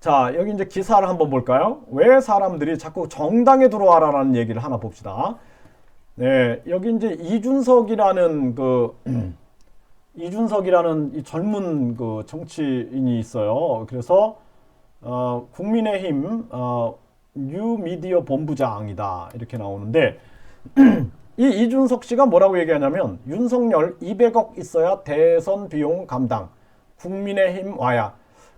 자, 여기 이제 기사를 한번 볼까요? 왜 사람들이 자꾸 정당에 들어와라라는 얘기를 하나 봅시다. 네, 여기 이제 이준석이라는 이준석이라는 이 젊은 그 정치인이 있어요. 그래서 국민의힘 뉴미디어 본부장이다 이렇게 나오는데 이 이준석 씨가 뭐라고 얘기하냐면 윤석열 200억 있어야 대선 비용 감당. 국민의힘 와야.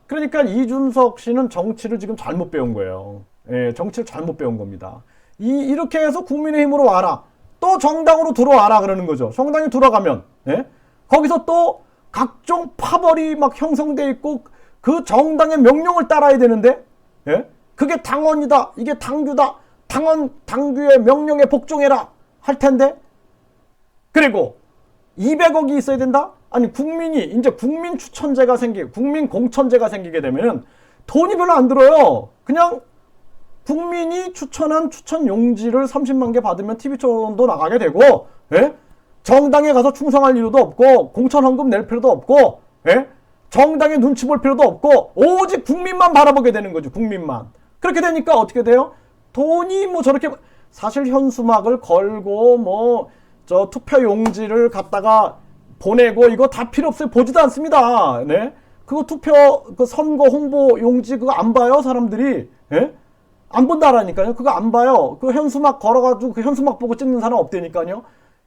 그러니까 이준석 씨는 정치를 지금 잘못 배운 거예요. 예, 정치를 잘못 배운 겁니다. 이렇게 해서 국민의힘으로 와라. 또 정당으로 들어와라 그러는 거죠. 정당에 들어가면 예? 거기서 또 각종 파벌이 막 형성돼 있고 그 정당의 명령을 따라야 되는데 예? 그게 당원이다. 이게 당규다. 당규의 명령에 복종해라 할 텐데 그리고 200억이 있어야 된다? 아니 국민이 이제 국민 추천제가 국민 공천제가 생기게 되면은 돈이 별로 안 들어요. 그냥 국민이 추천한 추천 용지를 30만 개 받으면 TV촌도 나가게 되고, 예? 정당에 가서 충성할 이유도 없고, 공천 헌금 낼 필요도 없고, 예? 정당에 눈치 볼 필요도 없고, 오직 국민만 바라보게 되는 거죠. 국민만. 그렇게 되니까 어떻게 돼요? 돈이 뭐 저렇게 사실 현수막을 걸고 저 투표 용지를 갖다가 보내고 이거 다 필요 없어요. 보지도 않습니다. 네? 그거 그 선거 홍보 용지 그거 안 봐요, 사람들이. 예? 안 본다라니까요. 그거 안 봐요. 그 현수막 걸어가지고 그 현수막 보고 찍는 사람 없다니까요.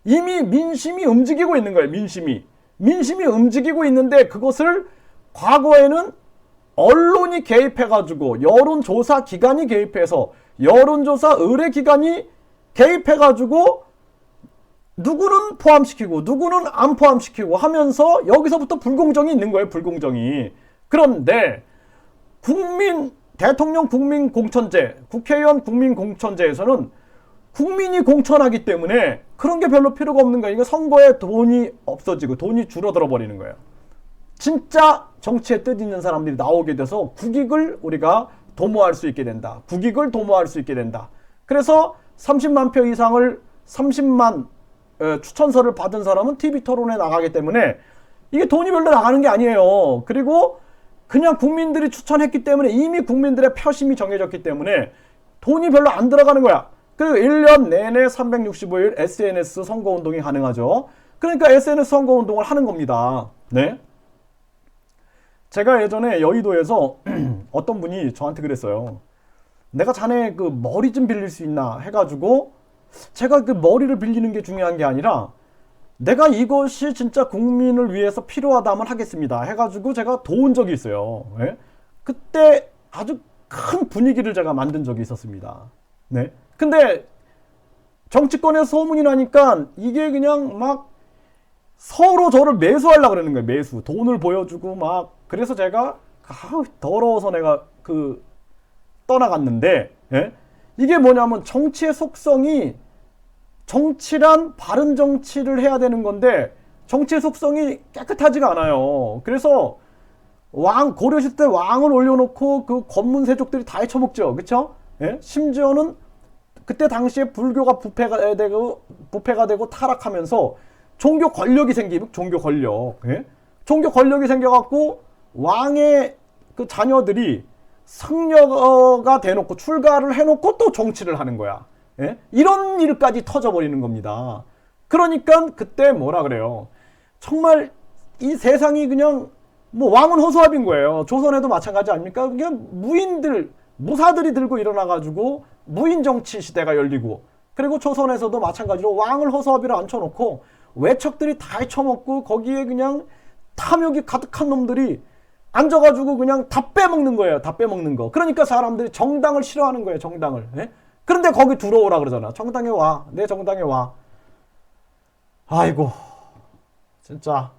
이미 민심이 움직이고 있는 거예요. 민심이 움직이고 있는데 그것을 과거에는 언론이 개입해가지고 여론조사 기관이 개입해서 여론조사 의뢰기관이 개입해가지고 누구는 포함시키고 누구는 안 포함시키고 하면서 여기서부터 불공정이 있는 거예요. 불공정이. 그런데 대통령 국민공천제, 국회의원 국민공천제에서는 국민이 공천하기 때문에 그런 게 별로 필요가 없는 거예요. 이거 선거에 돈이 없어지고 돈이 줄어들어 버리는 거예요. 진짜 정치에 뜻 있는 사람들이 나오게 돼서 국익을 우리가 도모할 수 있게 된다. 국익을 도모할 수 있게 된다. 그래서 30만 표 이상을 30만 추천서를 받은 사람은 TV 토론에 나가기 때문에 이게 돈이 별로 나가는 게 아니에요. 그리고 그냥 국민들이 추천했기 때문에 이미 국민들의 표심이 정해졌기 때문에 돈이 별로 안 들어가는 거야. 그리고 1년 내내 365일 SNS 선거운동이 가능하죠. 그러니까 SNS 선거운동을 하는 겁니다. 네. 제가 예전에 여의도에서 어떤 분이 저한테 그랬어요. 내가 자네 그 머리 좀 빌릴 수 있나 해가지고 제가 그 머리를 빌리는 게 중요한 게 아니라 내가 이것이 진짜 국민을 위해서 필요하다면 하겠습니다 해가지고 제가 도운 적이 있어요. 네? 그때 아주 큰 분위기를 제가 만든 적이 있었습니다. 네. 근데 정치권에서 소문이 나니까 이게 그냥 막 서로 저를 매수하려고 그러는 거예요. 매수. 돈을 보여주고 막. 그래서 제가 더러워서 내가 떠나갔는데 예? 이게 뭐냐면 정치의 속성이 정치란 바른 정치를 해야 되는 건데 정치의 속성이 깨끗하지가 않아요. 그래서 고려시대 때 왕을 올려놓고 그 권문세족들이 다 헤쳐먹죠. 그쵸? 예? 심지어는 그때 당시에 불교가 부패가 되고 타락하면서 종교 권력이 종교 권력. 예? 종교 권력이 생겨갖고 왕의 그 자녀들이 승려가 돼놓고 출가를 해놓고 또 정치를 하는 거야. 예? 이런 일까지 터져버리는 겁니다. 그러니까 그때 뭐라 그래요. 정말 이 세상이 그냥 왕은 허수아비인 거예요. 조선에도 마찬가지 아닙니까? 그냥 무사들이 들고 일어나가지고 무인 정치 시대가 열리고 그리고 조선에서도 마찬가지로 왕을 허수아비로 앉혀놓고 외척들이 다 헤쳐먹고 거기에 그냥 탐욕이 가득한 놈들이 앉아가지고 그냥 다 빼먹는 거예요. 다 빼먹는 거. 그러니까 사람들이 정당을 싫어하는 거예요. 정당을. 예? 그런데 거기 들어오라 그러잖아. 정당에 와. 내 정당에 와. 아이고 진짜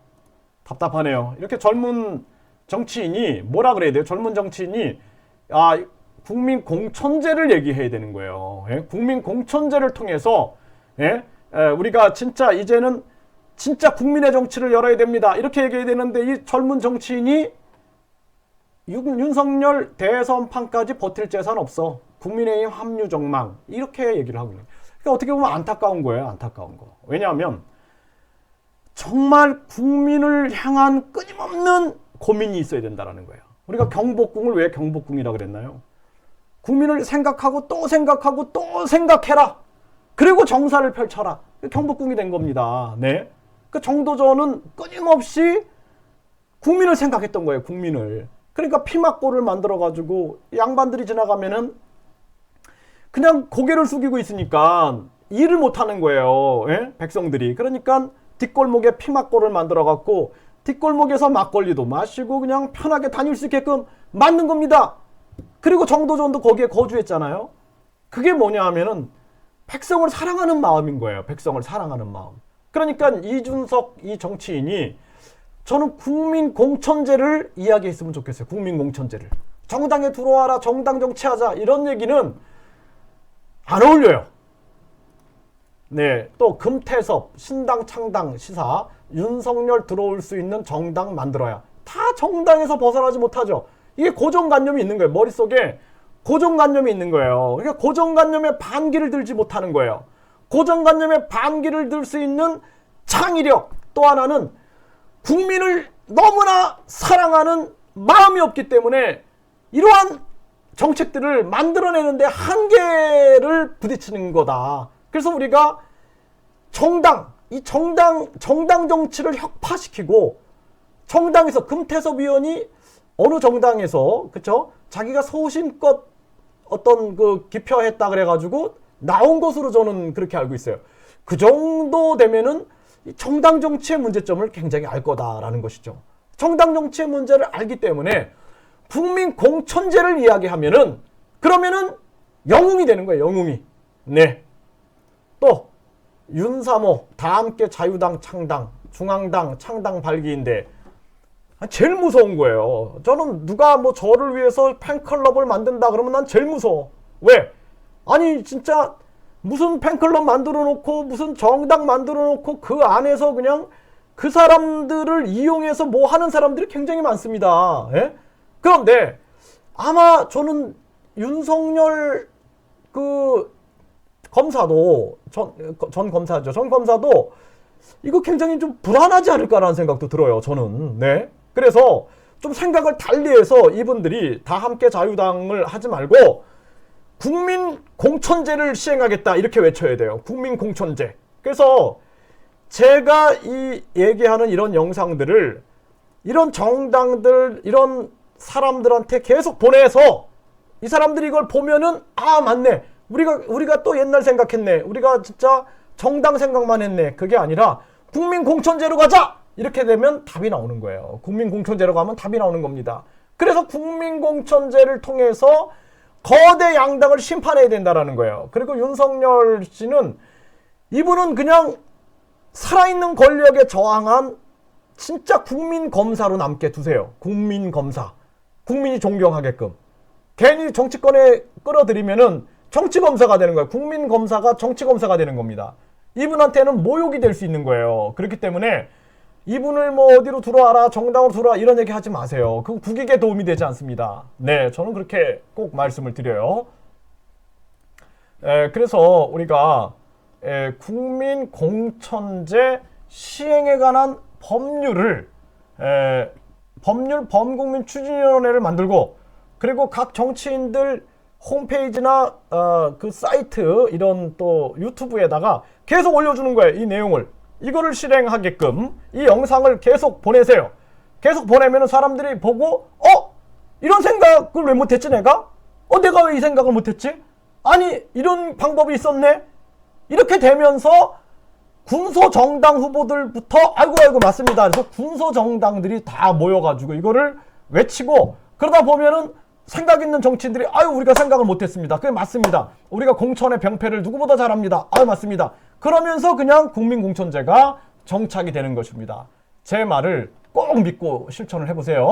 답답하네요. 이렇게 젊은 정치인이 뭐라 그래야 돼요? 젊은 정치인이 국민 공천제를 얘기해야 되는 거예요. 예? 국민 공천제를 통해서 예? 우리가 진짜 이제는 진짜 국민의 정치를 열어야 됩니다. 이렇게 얘기해야 되는데 이 젊은 정치인이 윤석열 대선판까지 버틸 재산 없어. 국민의힘 합류 정망. 이렇게 얘기를 하고 있는. 그러니까 어떻게 보면 안타까운 거예요. 안타까운 거. 왜냐하면 정말 국민을 향한 끊임없는 고민이 있어야 된다는 거예요. 우리가 경복궁을 왜 경복궁이라 그랬나요? 국민을 생각하고 또 생각하고 또 생각해라. 그리고 정사를 펼쳐라. 경복궁이 된 겁니다. 네. 그 정도전은 끊임없이 국민을 생각했던 거예요. 국민을. 그러니까 피막골을 만들어가지고 양반들이 지나가면은 그냥 고개를 숙이고 있으니까 일을 못하는 거예요. 예? 백성들이. 그러니까 뒷골목에 피막골을 만들어갖고 뒷골목에서 막걸리도 마시고 그냥 편하게 다닐 수 있게끔 만든 겁니다. 그리고 정도전도 거기에 거주했잖아요. 그게 뭐냐 하면은 백성을 사랑하는 마음인 거예요. 백성을 사랑하는 마음. 그러니까 이준석 이 정치인이 저는 국민공천제를 이야기했으면 좋겠어요. 국민공천제를. 정당에 들어와라. 정당 정치하자. 이런 얘기는 안 어울려요. 네, 또 금태섭, 신당 창당 시사, 윤석열 들어올 수 있는 정당 만들어야. 다 정당에서 벗어나지 못하죠. 이게 고정관념이 있는 거예요. 머릿속에 고정관념이 있는 거예요. 그러니까 고정관념에 반기를 들지 못하는 거예요. 고정관념에 반기를 들 수 있는 창의력. 또 하나는 국민을 너무나 사랑하는 마음이 없기 때문에 이러한 정책들을 만들어내는데 한계를 부딪히는 거다. 그래서 우리가 정당 정치를 혁파시키고 정당에서 금태섭 의원이 어느 정당에서 그쵸? 자기가 소신껏 어떤 그 기표했다 그래가지고 나온 것으로 저는 그렇게 알고 있어요. 그 정도 되면은 정당 정치의 문제점을 굉장히 알 거다라는 것이죠. 정당 정치의 문제를 알기 때문에 국민 공천제를 이야기하면은 그러면은 영웅이 되는 거예요. 영웅이. 네. 또 윤사모 다 함께 자유당 창당, 중앙당 창당 발기인데 제일 무서운 거예요. 저는 누가 뭐 저를 위해서 팬클럽을 만든다 그러면 난 제일 무서워. 왜? 아니 진짜 무슨 팬클럽 만들어 놓고 무슨 정당 만들어 놓고 그 안에서 그냥 그 사람들을 이용해서 뭐 하는 사람들이 굉장히 많습니다. 예? 그런데 아마 저는 윤석열 그 검사도 전 검사죠. 전 검사도 이거 굉장히 좀 불안하지 않을까라는 생각도 들어요. 저는. 네. 그래서 좀 생각을 달리해서 이분들이 다 함께 자유당을 하지 말고 국민 공천제를 시행하겠다 이렇게 외쳐야 돼요. 국민 공천제. 그래서 제가 이 얘기하는 이런 영상들을 이런 정당들 이런 사람들한테 계속 보내서 이 사람들이 이걸 보면은 아 맞네. 우리가 또 옛날 생각했네. 우리가 진짜 정당 생각만 했네. 그게 아니라 국민 공천제로 가자. 이렇게 되면 답이 나오는 거예요. 국민 공천제로 가면 답이 나오는 겁니다. 그래서 국민 공천제를 통해서 거대 양당을 심판해야 된다라는 거예요. 그리고 윤석열 씨는 이분은 그냥 살아있는 권력에 저항한 진짜 국민 검사로 남게 두세요. 국민 검사. 국민이 존경하게끔. 괜히 정치권에 끌어들이면은 정치 검사가 되는 거예요. 국민 검사가 정치 검사가 되는 겁니다. 이분한테는 모욕이 될 수 있는 거예요. 그렇기 때문에 이분을 뭐 어디로 들어와라 정당으로 들어와 이런 얘기 하지 마세요. 그거 국익에 도움이 되지 않습니다. 네, 저는 그렇게 꼭 말씀을 드려요. 그래서 우리가 국민 공천제 시행에 관한 법률을 법률 범국민 추진위원회를 만들고 그리고 각 정치인들 홈페이지나 그 사이트 이런 또 유튜브에다가 계속 올려주는 거예요. 이 내용을. 이거를 실행하게끔 이 영상을 계속 보내세요. 계속 보내면 사람들이 보고 이런 생각을 왜 못했지 내가? 내가 왜 이 생각을 못했지? 아니 이런 방법이 있었네? 이렇게 되면서 군소정당 후보들부터 아이고 맞습니다. 그래서 군소정당들이 다 모여가지고 이거를 외치고 그러다 보면은 생각 있는 정치인들이 우리가 생각을 못했습니다. 그게 맞습니다. 우리가 공천의 병폐를 누구보다 잘합니다. 맞습니다. 그러면서 그냥 국민공천제가 정착이 되는 것입니다. 제 말을 꼭 믿고 실천을 해보세요.